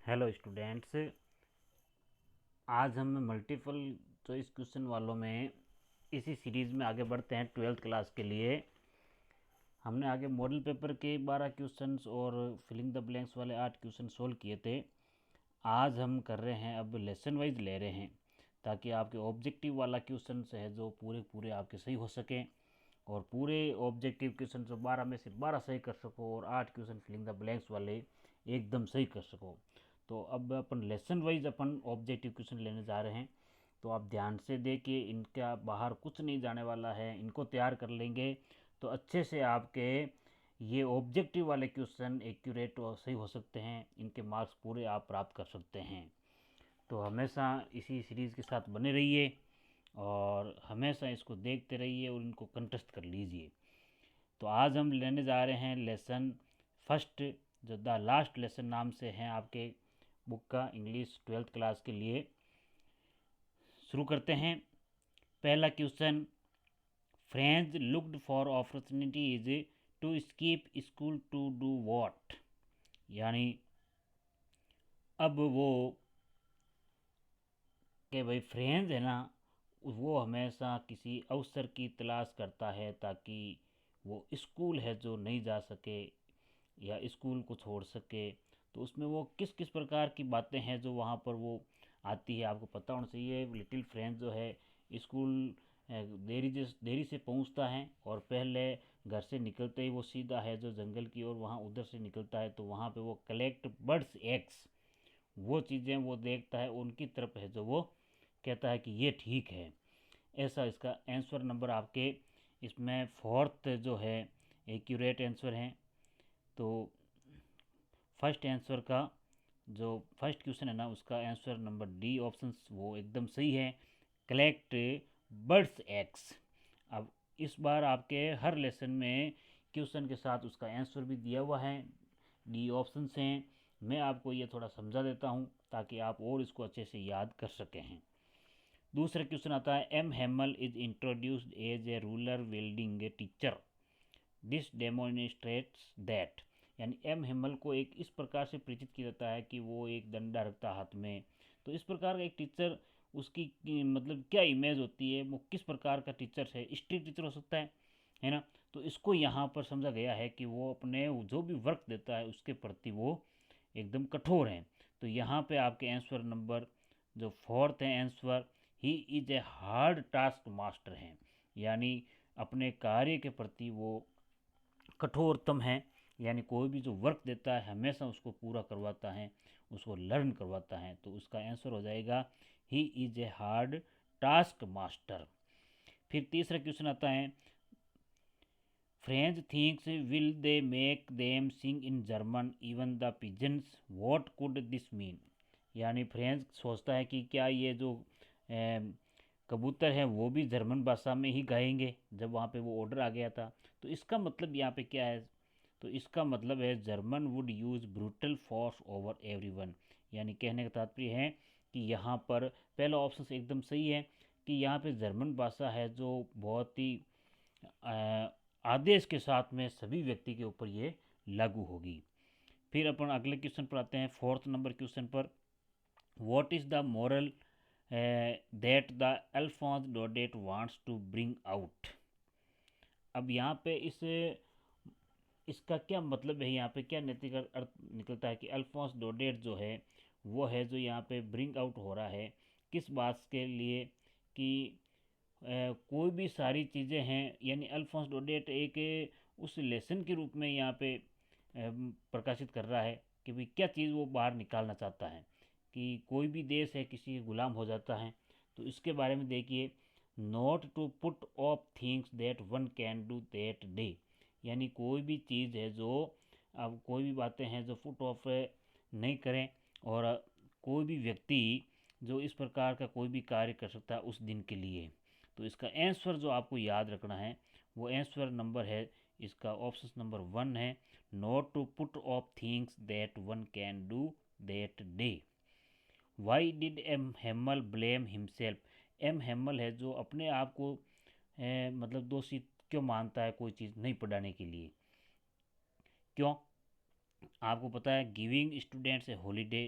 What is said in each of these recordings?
Hello students, आज हम multiple choice question वालों में इसी सीरीज़ में आगे बढ़ते हैं। 12th क्लास के लिए हमने आगे मॉडल पेपर के 12 क्वेश्चंस और फिलिंग द ब्लैंक्स वाले 8 क्वेश्चन सोल्व किए थे। आज हम कर रहे हैं, अब लेसन वाइज ले रहे हैं ताकि आपके ऑब्जेक्टिव वाला क्वेश्चन है जो पूरे पूरे आपके सही हो सकें और पूरे ऑब्जेक्टिव क्वेश्चन जो 12 में से 12 सही कर सको और 8 क्वेश्चन फिलिंग द ब्लैंक्स वाले एकदम सही कर सको। तो अब अपन लेसन वाइज अपन ऑब्जेक्टिव क्वेश्चन लेने जा रहे हैं। तो आप ध्यान से देखिए, इनका बाहर कुछ नहीं जाने वाला है, इनको तैयार कर लेंगे तो अच्छे से आपके ये ऑब्जेक्टिव वाले क्वेश्चन एक्यूरेट और सही हो सकते हैं। इनके मार्क्स पूरे आप प्राप्त कर सकते हैं। तो हमेशा इसी सीरीज़ के साथ बने रहिए और हमेशा इसको देखते रहिए और इनको कंटेस्ट कर लीजिए। तो आज हम लेने जा रहे हैं लेसन फर्स्ट, जो द लास्ट लेसन नाम से हैं आपके बुक का, इंग्लिश 12th क्लास के लिए। शुरू करते हैं। पहला question, friends looked for opportunities to skip school to do what. यानी अब वो कि भाई फ्रेंड्स है ना, वो हमेशा किसी अवसर की तलाश करता है ताकि वो स्कूल है जो नहीं जा सके या स्कूल को छोड़ सके। तो उसमें वो किस किस प्रकार की बातें हैं जो वहाँ पर वो आती है, आपको पता होना चाहिए। लिटिल फ्रेंड्स जो है स्कूल देरी से पहुँचता है और पहले घर से निकलते ही वो सीधा है जो जंगल की ओर वहाँ उधर से निकलता है। तो वहाँ पे वो कलेक्ट बर्ड्स एग्स, वो चीज़ें वो देखता है, उनकी तरफ है जो वो कहता है कि ये ठीक है। ऐसा इसका आंसर नंबर आपके इसमें फोर्थ जो है एक्यूरेट आंसर है। तो फर्स्ट आंसर का जो फर्स्ट क्वेश्चन है ना, उसका आंसर नंबर डी ऑप्शन वो एकदम सही है, कलेक्ट बर्ड्स एग्स। अब इस बार आपके हर लेसन में क्वेश्चन के साथ उसका आंसर भी दिया हुआ है, डी ऑप्शन हैं। मैं आपको ये थोड़ा समझा देता हूँ ताकि आप और इसको अच्छे से याद कर सकें हैं। दूसरा क्वेश्चन आता है, M Hamel is introduced as a ruler welding teacher, this demonstrates that. यानी एम हेमल को एक इस प्रकार से परिचित किया जाता है कि वो एक डंडा रखता हाथ में। तो इस प्रकार का एक टीचर, उसकी मतलब क्या इमेज होती है, वो किस प्रकार का टीचर है। स्ट्रिक्ट टीचर हो सकता है ना। तो इसको यहाँ पर समझा गया है कि वो अपने जो भी वर्क देता है उसके प्रति वो एकदम कठोर हैं। तो यहाँ पे आपके आंसर नंबर जो फोर्थ है answer, he is a hard task master हैं। यानी अपने कार्य के प्रति वो कठोरतम है। यानी कोई भी जो वर्क देता है हमेशा उसको पूरा करवाता है, उसको लर्न करवाता है। तो उसका आंसर हो जाएगा, he is a hard task master. फिर तीसरा क्वेश्चन आता है, French thinks will they make them sing in German even the pigeons, what could this mean. यानी फ्रेंच सोचता है कि क्या ये जो कबूतर हैं वो भी जर्मन भाषा में ही गाएंगे, जब वहाँ पे वो ऑर्डर आ गया था। तो इसका मतलब यहाँ पे क्या है, तो इसका मतलब है German would use brutal force over everyone. यानी कहने का तात्पर्य है कि यहाँ पर पहला ऑप्शन एकदम सही है कि यहाँ पे जर्मन भाषा है जो बहुत ही आदेश के साथ में सभी व्यक्ति के ऊपर ये लागू होगी। फिर अपन अगले क्वेश्चन पर आते हैं, फोर्थ नंबर क्वेश्चन पर, what is the moral that the Alphonse Daudet wants to bring out. अब यहाँ पे इसका क्या मतलब है, यहाँ पे क्या नैतिक अर्थ निकलता है कि अल्फोंस डोडेट जो है वो है जो यहाँ पे ब्रिंग आउट हो रहा है किस बात के लिए, कि कोई भी सारी चीज़ें हैं। यानी अल्फोंस डोडेट एक उस लेसन के रूप में यहाँ पे प्रकाशित कर रहा है कि भाई क्या चीज़ वो बाहर निकालना चाहता है, कि कोई भी देश है किसी गुलाम हो जाता है। तो इसके बारे में देखिए, not to put off things that one can do that day. यानी कोई भी चीज़ है जो, अब कोई भी बातें हैं जो पुट ऑफ नहीं करें, और कोई भी व्यक्ति जो इस प्रकार का कोई भी कार्य कर सकता है उस दिन के लिए। तो इसका आंसर जो आपको याद रखना है वो आंसर नंबर है इसका ऑप्शन नंबर 1 है, not to put off things that one can do that day. Why did M Hamel blame himself. M Hamel है जो अपने आप को मतलब दोषी क्यों मानता है कोई चीज़ नहीं पढ़ाने के लिए। क्यों, आपको पता है गिविंग स्टूडेंट्स ए हॉलीडे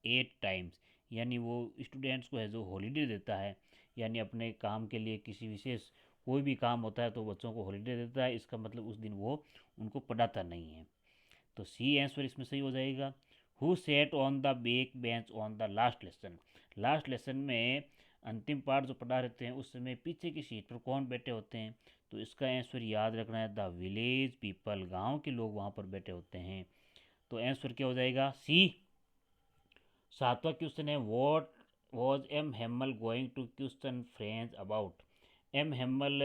8 टाइम्स, यानी वो स्टूडेंट्स को है जो हॉलीडे देता है, यानी अपने काम के लिए किसी विशेष कोई भी काम होता है तो बच्चों को हॉलीडे देता है, इसका मतलब उस दिन वो उनको पढ़ाता नहीं है। तो सी आंसर इसमें सही हो जाएगा। Who set on the back bench on the last lesson, last lesson में अंतिम पार्ट जो पढ़ा रहते हैं उस समय पीछे की सीट पर कौन बैठे होते हैं, तो इसका आंसर याद रखना है, द विलेज पीपल, गांव के लोग वहाँ पर बैठे होते हैं। तो आंसर क्या हो जाएगा, सी। सातवां क्वेश्चन है, what was M Hamel going to question French about, M Hamel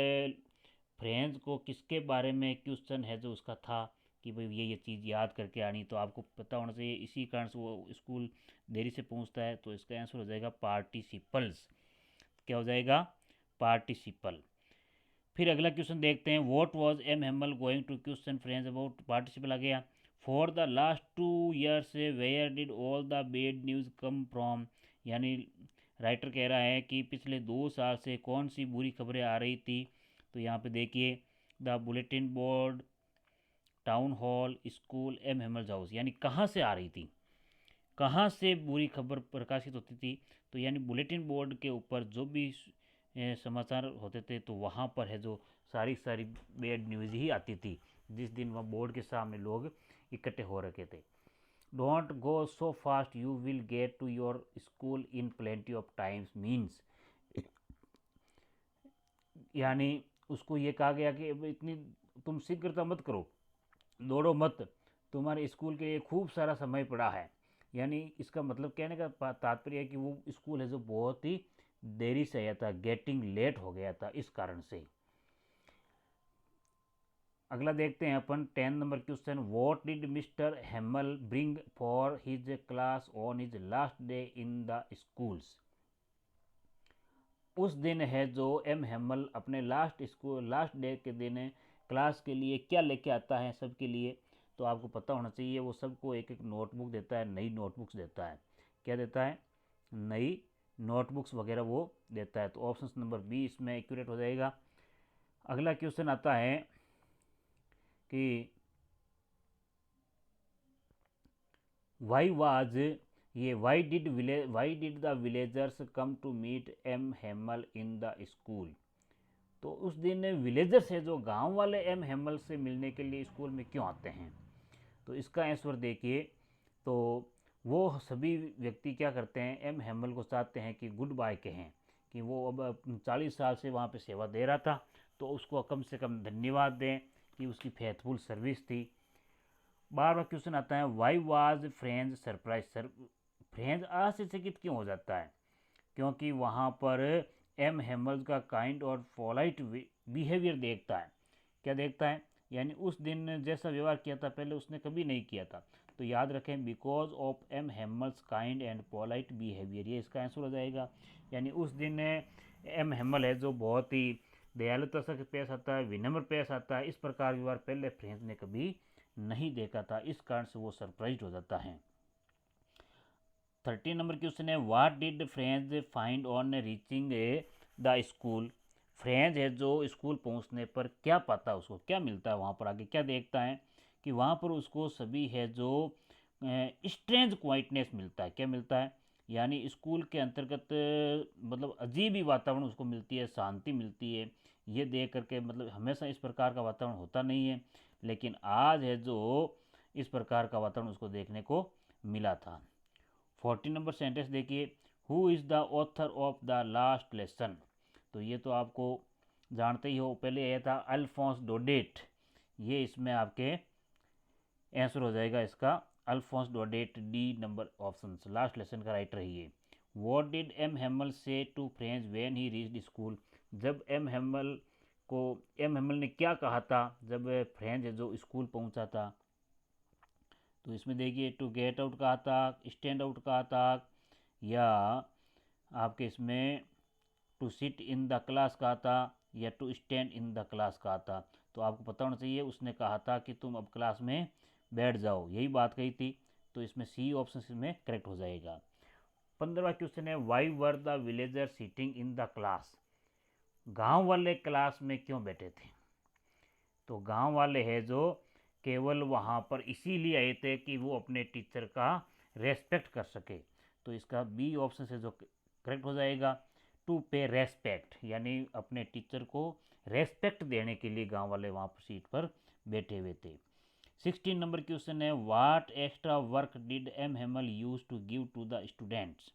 French को किसके बारे में क्वेश्चन है जो उसका था कि भाई ये चीज़ याद करके आनी, तो आपको पता होना चाहिए, इसी कारण से वो स्कूल देरी से पहुंचता है। तो इसका आंसर हो जाएगा पार्टिसिपल्स, क्या हो जाएगा, पार्टिसिपल। फिर अगला क्वेश्चन देखते हैं, what was M Hamel going to question friends about, participle आ गया। For the last 2 years where did all the bad news come from, यानी राइटर कह रहा है कि पिछले 2 साल से कौन सी बुरी खबरें आ रही थी, तो यहाँ पे देखिए, the bulletin board, town hall, school, M Hamel's house, यानी कहाँ से आ रही थी, कहाँ से बुरी खबर प्रकाशित होती थी, तो यानी बुलेटिन बोर्ड के ऊपर जो भी समाचार होते थे तो वहाँ पर है जो सारी सारी बैड न्यूज़ ही आती थी, जिस दिन वह बोर्ड के सामने लोग इकट्ठे हो रखे थे। Don't go so fast you will get to your school in plenty of times means, यानी उसको ये कहा गया कि इतनी तुम शीघ्रता मत करो, दौड़ो मत, तुम्हारे स्कूल के लिए खूब सारा समय पड़ा है, यानी इसका मतलब कहने का तात्पर्य है कि वो स्कूल है जो बहुत ही देरी से आया था, गेटिंग लेट हो गया था इस कारण से। अगला देखते हैं अपन 10 number question, what did mister Hamel bring for his class on his last day in the schools, उस दिन है जो एम हेमल अपने लास्ट डे के दिन क्लास के लिए क्या लेके आता है सबके लिए, तो आपको पता होना चाहिए, वो सबको एक एक नोटबुक देता है, नई नोटबुक्स देता है, क्या देता है, नई नोटबुक्स वगैरह वो देता है। तो ऑप्शन नंबर बी इसमें एक्यूरेट हो जाएगा। अगला क्वेश्चन आता है कि why did the villagers come to meet M Hamel in the school, तो उस दिन विलेजर्स है जो गांव वाले एम हेमल से मिलने के लिए स्कूल में क्यों आते हैं, तो इसका आंसर देखिए, तो वो सभी व्यक्ति क्या करते हैं, एम हेमल को चाहते हैं कि गुड बाय कहें, कि वो अब 40 साल से वहाँ पे सेवा दे रहा था, तो उसको कम से कम धन्यवाद दें कि उसकी फेथफुल सर्विस थी। 12वां क्वेश्चन आता है, why was French surprise, French आश्चर्यचकित क्यों हो जाता है, क्योंकि वहाँ पर एम हेमल्स का काइंड और पोलाइट बिहेवियर देखता है, क्या देखता है, यानी उस दिन जैसा व्यवहार किया था पहले उसने कभी नहीं किया था, तो याद रखें because of M Hamel's kind and polite behaviour, ये इसका आंसर हो जाएगा। यानी उस दिन एम हेमल है जो बहुत ही दयालुता से पेश आता है, विनम्र पेश आता है, इस प्रकार व्यवहार पहले फ्रेंच ने कभी नहीं देखा था, इस कारण से वो सरप्राइज हो जाता है। 13 नंबर क्वेश्चन है, what did French find on reaching the school, French है जो स्कूल पहुंचने पर क्या पाता है, उसको क्या मिलता है, वहाँ पर आगे क्या देखता है कि वहाँ पर उसको सभी है जो स्ट्रेंज क्वाइटनेस मिलता है, क्या मिलता है, यानी स्कूल के अंतर्गत मतलब अजीब ही वातावरण उसको मिलती है, शांति मिलती है, ये देख करके मतलब हमेशा इस प्रकार का वातावरण होता नहीं है, लेकिन आज है जो इस प्रकार का वातावरण उसको देखने को मिला था। 14 नंबर सेंटेंस देखिए, who is the author of the last lesson, तो ये तो आपको जानते ही हो, पहले आया था अल्फोंस डोडेट, ये इसमें आपके आंसर हो जाएगा इसका, Alphonse Daudet, D number option, last lesson का राइटर ही है। What did M Hamel say to French when he reached school, जब एम हेमल ने क्या कहा था जब फ्रेंच जो स्कूल पहुंचा था, तो इसमें देखिए टू गेट आउट कहा था, स्टैंड आउट कहा था, या आपके इसमें to sit in the class कहा था, या to stand in the class कहा था, तो आपको पता होना चाहिए उसने कहा था कि तुम अब क्लास में बैठ जाओ, यही बात कही थी, तो इसमें सी ऑप्शन इसमें करेक्ट हो जाएगा। 15वां क्वेश्चन है, why were the villager sitting in the class, गांव वाले क्लास में क्यों बैठे थे, तो गांव वाले हैं जो केवल वहाँ पर इसीलिए आए थे कि वो अपने टीचर का रेस्पेक्ट कर सके, तो इसका बी ऑप्शन से जो करेक्ट हो जाएगा। टू पे रेस्पेक्ट, यानी अपने टीचर को रेस्पेक्ट देने के लिए गांव वाले वहाँ पर सीट पर बैठे हुए थे। 16 नंबर क्वेश्चन है, what extra work did M Hamel use to give to the students.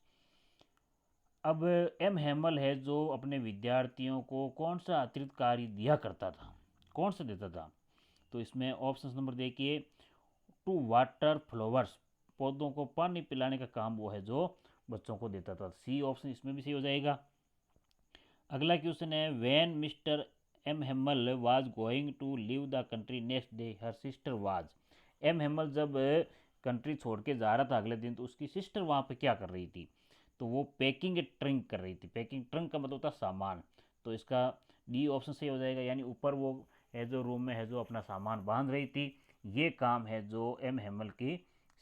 अब एम हेमल है जो अपने विद्यार्थियों को कौन सा अतिरिक्त कार्य दिया करता था, कौन सा देता था। तो इसमें ऑप्शन नंबर देखिए, टू वाटर फ्लावर्स, पौधों को पानी पिलाने का काम वो है जो बच्चों को देता था। सी ऑप्शन इसमें भी सही हो जाएगा। अगला क्वेश्चन है, when mister M Hamel was going to leave the country next day her sister was. M Hamel जब कंट्री छोड़ के जा रहा था अगले दिन, तो उसकी सिस्टर वहाँ पे क्या कर रही थी, तो वो पैकिंग ट्रंक कर रही थी। पैकिंग ट्रंक का मतलब होता है सामान, तो इसका डी ऑप्शन सही हो जाएगा, यानी ऊपर वो है जो रूम में है जो अपना सामान बांध रही थी, ये काम है जो एम हेमल की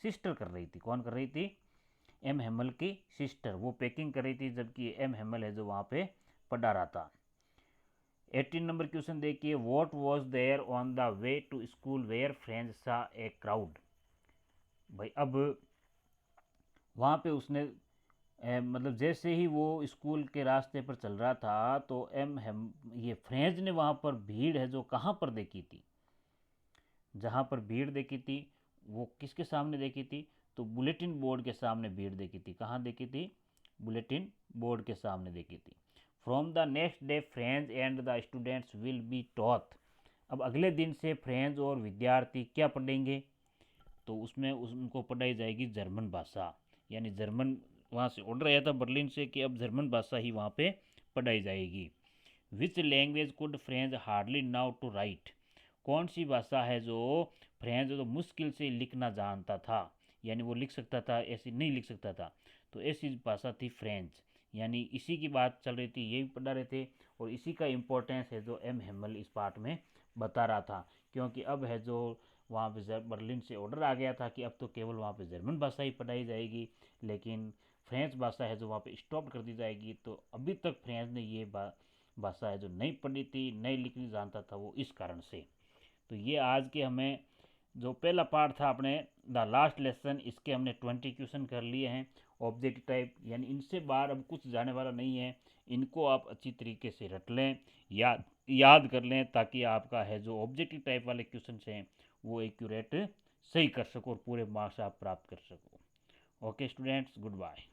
सिस्टर कर रही थी। कौन कर रही थी, एम हेमल की सिस्टर, वो पैकिंग कर रही थी, जबकि एम हेमल है जो वहाँ पे पढ़ा रहा था। 18 नंबर क्वेश्चन देखिए, what was there on the way to school where friends saw a crowd. भाई अब वहाँ पे उसने मतलब जैसे ही वो स्कूल के रास्ते पर चल रहा था, तो ये फ्रेंड्स ने वहाँ पर भीड़ है जो कहाँ पर देखी थी, जहाँ पर भीड़ देखी थी वो किसके सामने देखी थी, तो बुलेटिन बोर्ड के सामने भीड़ देखी थी। कहाँ देखी थी, बुलेटिन बोर्ड के सामने देखी थी। From the next day friends and the students will be taught. अब अगले दिन से फ्रेंड्स और विद्यार्थी क्या पढ़ेंगे, तो उसमें उनको पढ़ाई जाएगी जर्मन भाषा, यानी जर्मन वहाँ से ऑर्डर आया था बर्लिन से कि अब जर्मन भाषा ही वहाँ पे पढ़ाई जाएगी। Which language could French hardly now to write. कौन सी भाषा है जो फ्रेंच तो मुश्किल से लिखना जानता था, यानी वो लिख सकता था, ऐसी नहीं लिख सकता था, तो ऐसी भाषा थी फ्रेंच। यानी इसी की बात चल रही थी, ये भी पढ़ा रहे थे, और इसी का इम्पोर्टेंस है जो एम हेमल इस पार्ट में बता रहा था। क्योंकि अब है जो वहाँ पे बर्लिन से ऑर्डर आ गया था कि अब तो केवल वहाँ पे जर्मन भाषा ही पढ़ाई जाएगी, लेकिन फ्रेंच भाषा है जो वहाँ पे स्टॉप कर दी जाएगी। तो अभी तक फ्रेंच ने ये भाषा है जो नहीं पढ़ी थी, नहीं लिखनी जानता था वो, इस कारण से। तो ये आज के हमें जो पहला पार्ट था अपने द लास्ट लेसन, इसके हमने 20 क्वेश्चन कर लिए हैं ऑब्जेक्टिव टाइप, यानी इनसे बाहर अब कुछ जाने वाला नहीं है। इनको आप अच्छी तरीके से रट लें, याद कर लें, ताकि आपका है जो ऑब्जेक्टिव टाइप वाले क्वेश्चन हैं वो एक्यूरेट सही कर सको और पूरे मार्क्स आप प्राप्त कर सको। Okay students, good bye.